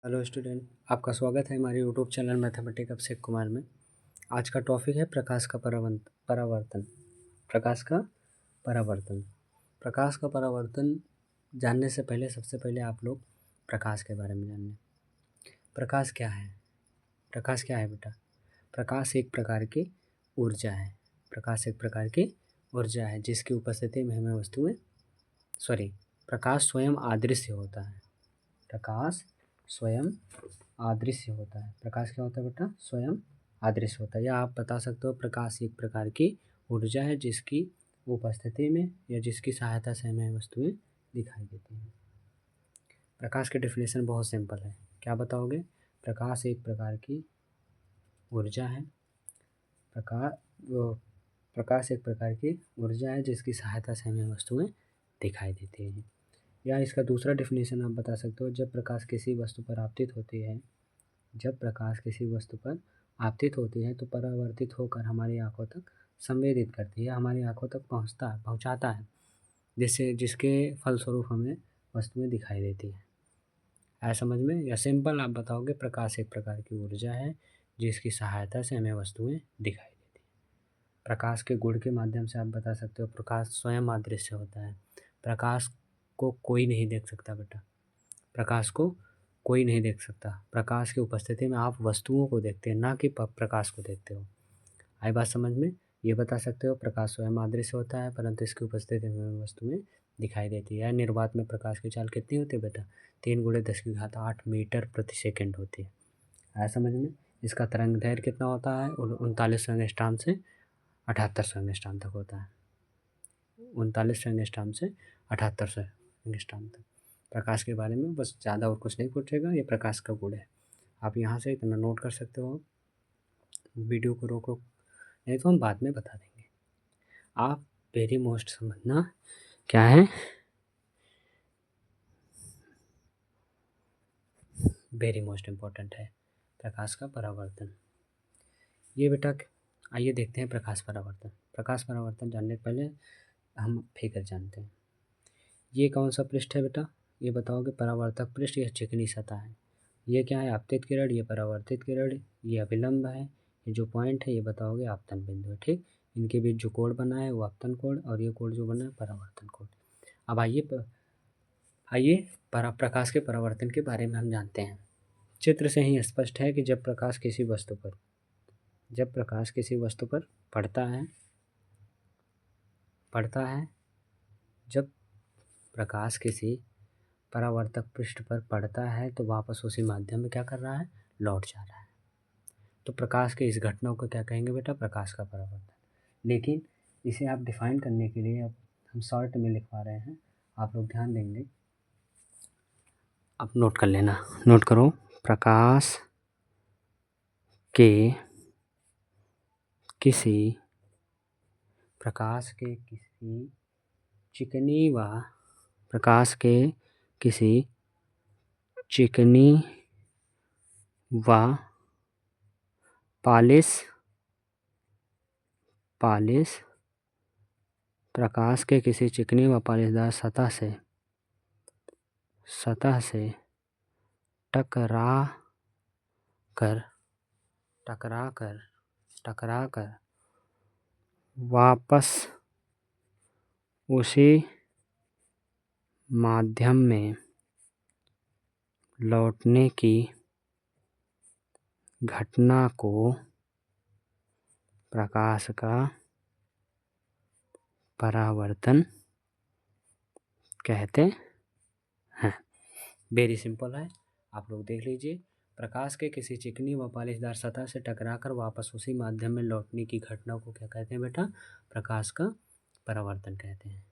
Hello student, आपका स्वागत है हमारे YouTube channel mathematics Abhishek Kumar में। आज का टॉपिक है प्रकाश का परावर्तन। प्रकाश का परावर्तन। प्रकाश का परावर्तन जानने से पहले सबसे पहले आप लोग प्रकाश के बारे में जान लें। प्रकाश क्या है? प्रकाश क्या है बेटा? प्रकाश एक प्रकार की ऊर्जा है। प्रकाश एक प्रकार की ऊर्जा है जिसकी उपस्थिति में हमें प्रकाश स्वयं अदृश्य होता है। प्रकाश स्वयं अदृश्य होता है। प्रकाश क्या होता है बेटा? स्वयं अदृश्य होता है। या आप बता सकते हो प्रकाश एक प्रकार की ऊर्जा है जिसकी उपस्थिति में या जिसकी सहायता से हमें वस्तुएं दिखाई देती हैं। प्रकाश की डेफिनेशन बहुत सिंपल है। क्या बताओगे? प्रकाश एक प्रकार की ऊर्जा है। प्रकाश एक प्रकार की ऊर्जा है जिसकी सहायता से हमें वस्तुएं दिखाई देती हैं। या इसका दूसरा डेफिनेशन आप बता सकते हो, जब प्रकाश किसी वस्तु पर आपतित होती है तो परावर्तित होकर हमारी आंखों तक संवेदित करती है, हमारी आंखों तक पहुंचाता है, जिसके फलस्वरूप हमें वस्तुएं दिखाई देती हैं। आया समझ में? या सिंपल आप बताओगे प्रकाश एक प्रकार की ऊर्जा है जिसकी सहायता से हमें वस्तुएं दिखाई देती हैं। प्रकाश के गुण के माध्यम से आप बता सकते हो प्रकाश स्वयं अदृश्य होता है। प्रकाश को कोई नहीं देख सकता बेटा। प्रकाश को कोई नहीं देख सकता। प्रकाश की उपस्थिति में आप वस्तुओं को देखते हैं, ना कि प्रकाश को देखते हो। आई बात समझ में? ये बता सकते हो प्रकाश स्वयं अदृश्य होता है परंतु इसकी उपस्थिति में वस्तुएं दिखाई देती है। निर्वात में प्रकाश की चाल कितनी होती है बेटा? 3 × 10⁸ मीटर प्रति सेकेंड होती है। आया समझ में? इसका तरंग दैर्घ्य कितना होता है? 39 एंगस्ट्रॉम से 78 एंगस्ट्रॉम तक होता है। 39 एंगस्ट्रॉम से 78 एंगस्ट्रॉम तक। प्रकाश के बारे में बस, ज़्यादा और कुछ नहीं पूछेगा। ये प्रकाश का गुण है। आप यहाँ से इतना नोट कर सकते हो। वीडियो को रोको, नहीं तो हम बाद में बता देंगे। आप वेरी मोस्ट समझना क्या है, वेरी मोस्ट इम्पोर्टेंट है प्रकाश का परावर्तन। ये बेटा आइए देखते हैं प्रकाश परावर्तन। प्रकाश परावर्तन जानने से पहले हम फिगर जानते हैं। ये कौन सा पृष्ठ है बेटा? ये बताओगे परावर्तक पृष्ठ। यह चिकनी सतह है। ये क्या है? आपतित किरण। ये परावर्तित किरण। ये अभिलंब है। ये जो पॉइंट है ये बताओगे आपतन बिंदु है। ठीक, इनके बीच जो कोण बना है वो आपतन कोण, और ये कोण जो बना है परावर्तन कोण। अब आइए प्रकाश के परावर्तन के बारे में हम जानते हैं। चित्र से ही स्पष्ट है कि जब प्रकाश किसी वस्तु पर जब प्रकाश किसी परावर्तक पृष्ठ पर पड़ता है तो वापस उसी माध्यम में क्या कर रहा है? लौट जा रहा है। तो प्रकाश के इस घटना को क्या कहेंगे बेटा? प्रकाश का परावर्तन। लेकिन इसे आप डिफाइन करने के लिए अब हम शॉर्ट में लिखवा रहे हैं, आप लोग ध्यान देंगे। आप नोट कर लेना, नोट करो। प्रकाश के किसी चिकनी व पॉलिश प्रकाश के किसी चिकनी व पॉलिशदार सतह से टकरा कर वापस उसी माध्यम में लौटने की घटना को प्रकाश का परावर्तन कहते हैं। वेरी सिंपल है, आप लोग देख लीजिए। प्रकाश के किसी चिकनी व पॉलिशदार सतह से टकराकर वापस उसी माध्यम में लौटने की घटना को क्या कहते हैं बेटा? प्रकाश का परावर्तन कहते हैं।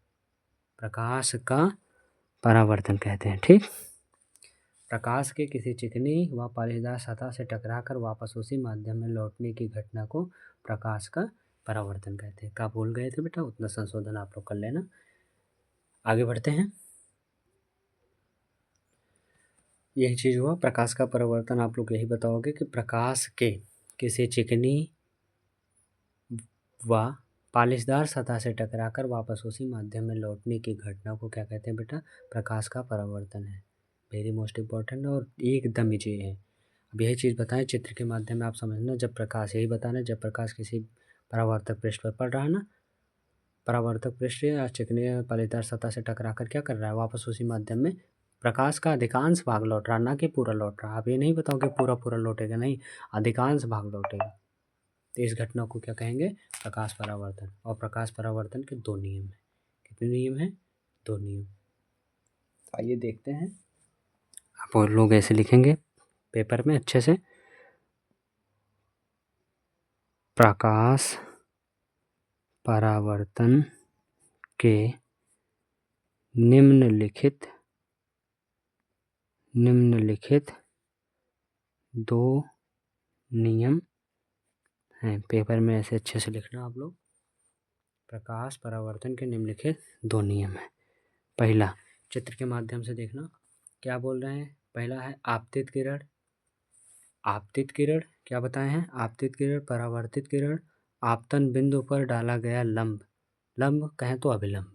प्रकाश का परावर्तन कहते हैं। ठीक, प्रकाश के किसी चिकनी व पॉलिशदार सतह से टकराकर वापस उसी माध्यम में लौटने की घटना को प्रकाश का परावर्तन कहते हैं। क्या भूल गए थे बेटा? उतना संशोधन आप लोग कर लेना। आगे बढ़ते हैं। यही चीज़ हुआ प्रकाश का परावर्तन। आप लोग यही बताओगे कि प्रकाश के किसी चिकनी व पॉलिशदार सतह से टकराकर वापस उसी माध्यम में लौटने की घटना को क्या कहते हैं बेटा? प्रकाश का परावर्तन है। वेरी मोस्ट इम्पॉर्टेंट और एकदम इजी है। अब यही चीज़ बताएं चित्र के माध्यम में आप समझना। जब प्रकाश, यही बताना, जब प्रकाश किसी परावर्तक पृष्ठ पर पड़ रहा है ना, परावर्तक पृष्ठ या चिकनी पलेदार सतह से टकरा कर क्या कर रहा है, वापस उसी माध्यम में प्रकाश का अधिकांश भाग लौट रहा, ना कि पूरा लौट रहा। आप ये नहीं बताओ कि पूरा पूरा लौटेगा, नहीं, अधिकांश भाग लौटेगा। तो इस घटना को क्या कहेंगे, प्रकाश परावर्तन। और प्रकाश परावर्तन के 2 नियम हैं। कितने नियम हैं, 2 नियम। आइए देखते हैं। आप लोग ऐसे लिखेंगे पेपर में अच्छे से, प्रकाश परावर्तन के निम्नलिखित 2 नियम हैं। पेपर में ऐसे अच्छे से लिखना आप लोग। प्रकाश परावर्तन के निम्नलिखित 2 नियम हैं। पहला, चित्र के माध्यम से देखना क्या बोल रहे हैं। पहला है आपतित किरण। आपतित किरण क्या बताए हैं, आपतित किरण, परावर्तित किरण, आपतन बिंदु पर डाला गया लंब, लंब कहें तो अभिलंब।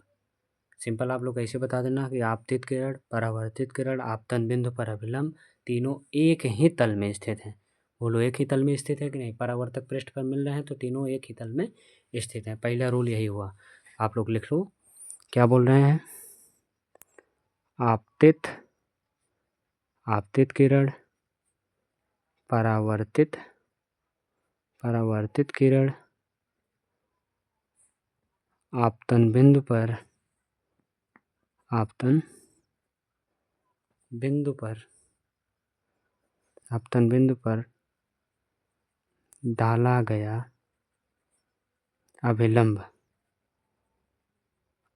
सिंपल आप लोग ऐसे बता देना कि आपतित किरण, परावर्तित किरण, आपतन बिंदु पर अभिलंब, तीनों एक ही तल में स्थित हैं। बोलो एक ही तल में स्थित है कि नहीं, परावर्तक पृष्ठ पर मिल रहे हैं तो तीनों एक ही तल में स्थित हैं। पहला रूल यही हुआ। आप लोग लिख लो क्या बोल रहे हैं, आपतित किरण, परावर्तित किरण, आपतन बिंदु पर डाला गया अभिलंब,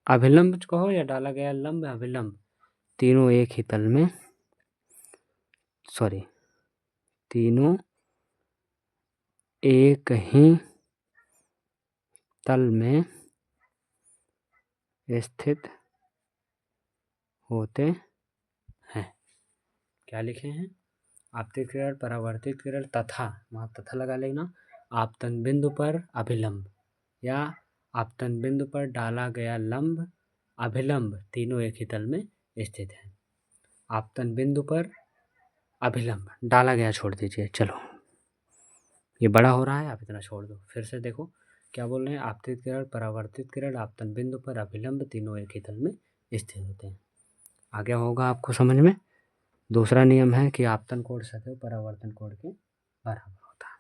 अभिलंब कहो या डाला गया लंब, अभिलंब, तीनों एक ही तल में, तीनों एक ही तल में स्थित होते हैं। क्या लिखे हैं, आपतित किरण, परावर्तित किरण तथा, वहाँ तथा लगा लेना, आपतन बिंदु पर अभिलंब या आपतन बिंदु पर डाला गया लंब, अभिलंब, तीनों एक ही तल में स्थित है। आपतन बिंदु पर अभिलंब, डाला गया छोड़ दीजिए, चलो ये बड़ा हो रहा है, आप इतना छोड़ दो। फिर से देखो क्या बोल रहे हैं, आपतित किरण, परावर्तित किरण, आपतन बिंदु पर अभिलंब, तीनों एक ही तल में स्थित होते हैं। आगे होगा आपको समझ में। दूसरा नियम है कि आपतन कोण सदैव परावर्तन कोण के बराबर होता है।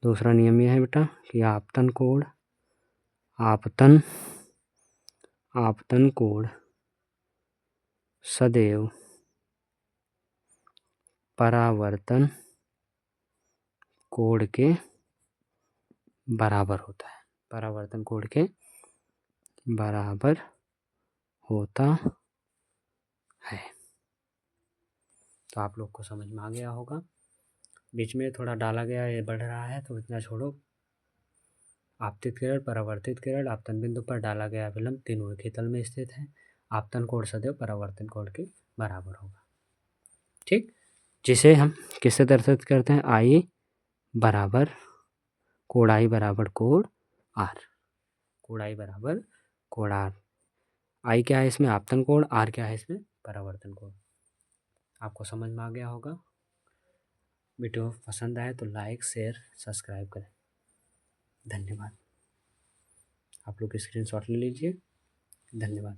दूसरा नियम यह है बेटा कि आपतन कोण सदैव परावर्तन कोण के बराबर होता है, परावर्तन कोण के बराबर होता है। तो आप लोग को समझ में आ गया होगा। बीच में थोड़ा डाला गया, ये बढ़ रहा है तो इतना छोड़ो। आपतित किरण, परावर्तित किरण, आपतन बिंदु पर डाला गया अभिलंब, तीनों एक ही तल में स्थित है। आपतन कोण सदैव परावर्तन कोण के बराबर होगा। ठीक, जिसे हम किससे दर्शित करते हैं, आई बराबर कोण आई बराबर कोण आर, कोण आई बराबर कोण आर। आई क्या है इसमें, आपतन कोण, आर क्या है इसमें, परावर्तन कोण। आपको समझ में आ गया होगा। वीडियो पसंद आए तो लाइक, शेयर, सब्सक्राइब करें। धन्यवाद। आप लोग स्क्रीनशॉट ले लीजिए। धन्यवाद।